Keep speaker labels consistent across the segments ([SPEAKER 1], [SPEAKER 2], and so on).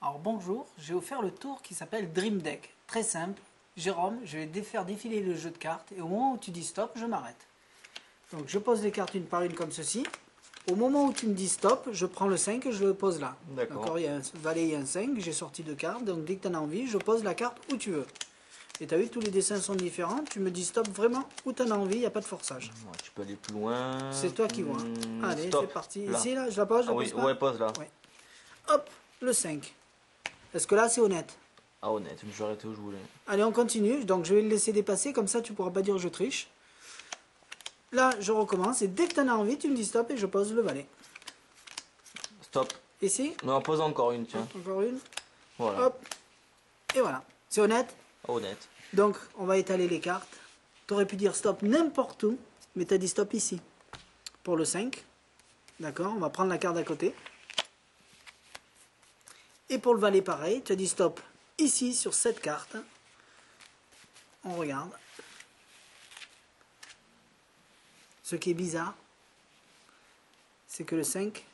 [SPEAKER 1] Alors bonjour, j'ai offert le tour qui s'appelle Dream Deck. Très simple. Jérôme, je vais faire défiler le jeu de cartes et au moment où tu dis stop, je m'arrête. Donc je pose les cartes une par une comme ceci. Au moment où tu me dis stop, je prends le 5 et je le pose là.
[SPEAKER 2] D'accord.
[SPEAKER 1] Il y a un valet et un 5, j'ai sorti deux cartes, donc dès que tu en as envie, je pose la carte où tu veux. Et tu as vu, tous les dessins sont différents, tu me dis stop vraiment où tu en as envie, il n'y a pas de forçage.
[SPEAKER 2] Ouais, tu peux aller plus loin.
[SPEAKER 1] C'est toi qui vois. Allez,
[SPEAKER 2] Stop.
[SPEAKER 1] c'est parti.
[SPEAKER 2] Là.
[SPEAKER 1] Ici, là, je la pose, je
[SPEAKER 2] Ah
[SPEAKER 1] la
[SPEAKER 2] oui,
[SPEAKER 1] pose pas.
[SPEAKER 2] ouais, pose là.
[SPEAKER 1] Ouais. Hop, le 5. Est-ce que là, c'est honnête?
[SPEAKER 2] Ah honnête, je me suis arrêté où je voulais.
[SPEAKER 1] Allez, on continue. Donc, je vais le laisser dépasser. Comme ça, tu pourras pas dire je triche. Là, je recommence. Et dès que tu en as envie, tu me dis stop et je pose le valet.
[SPEAKER 2] Stop.
[SPEAKER 1] Ici.
[SPEAKER 2] Non, pose encore une, tiens.
[SPEAKER 1] Encore une.
[SPEAKER 2] Voilà.
[SPEAKER 1] Hop. Et voilà. C'est honnête.
[SPEAKER 2] Honnête.
[SPEAKER 1] Donc, on va étaler les cartes. Tu aurais pu dire stop n'importe où. Mais tu as dit stop ici. Pour le 5. D'accord. On va prendre la carte d'à côté. Et pour le valet, pareil. Tu as dit stop ici sur cette carte. On regarde. Ce qui est bizarre, c'est que le 5,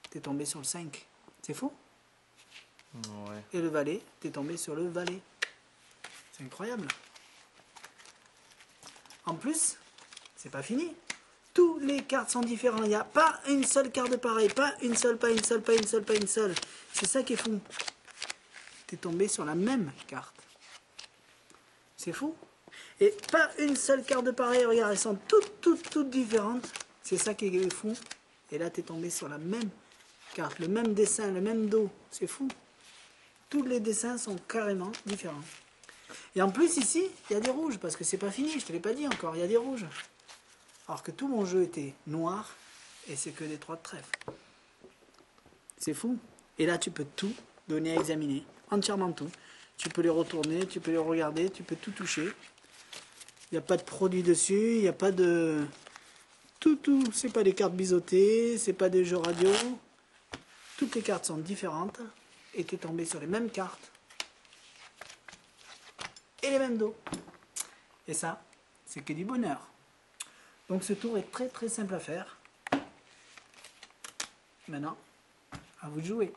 [SPEAKER 1] t'es tombé sur le 5. C'est fou.
[SPEAKER 2] Ouais.
[SPEAKER 1] Et le valet, t'es tombé sur le valet. C'est incroyable. En plus, c'est pas fini. Toutes les cartes sont différentes. Il n'y a pas une seule carte de pareil. Pas une seule, pas une seule, pas une seule, pas une seule. C'est ça qui est fou. T'es tombé sur la même carte. C'est fou. Et pas une seule carte de pareil. Regarde, elles sont toutes différentes. C'est ça qui est fou. Et là, tu es tombé sur la même carte. Le même dessin, le même dos. C'est fou. Tous les dessins sont carrément différents. Et en plus, ici, il y a des rouges. Parce que c'est pas fini. Je te l'ai pas dit encore. Il y a des rouges. Alors que tout mon jeu était noir. Et c'est que des 3 de trèfle. C'est fou. Et là, tu peux tout donner à examiner. Entièrement tout. Tu peux les retourner, tu peux les regarder, tu peux tout toucher. Il n'y a pas de produit dessus, il n'y a pas de... Tout, c'est pas des cartes biseautées, c'est pas des jeux radio. Toutes les cartes sont différentes. Et tu es tombé sur les mêmes cartes. Et les mêmes dos. Et ça, c'est que du bonheur. Donc ce tour est très simple à faire. Maintenant, à vous de jouer.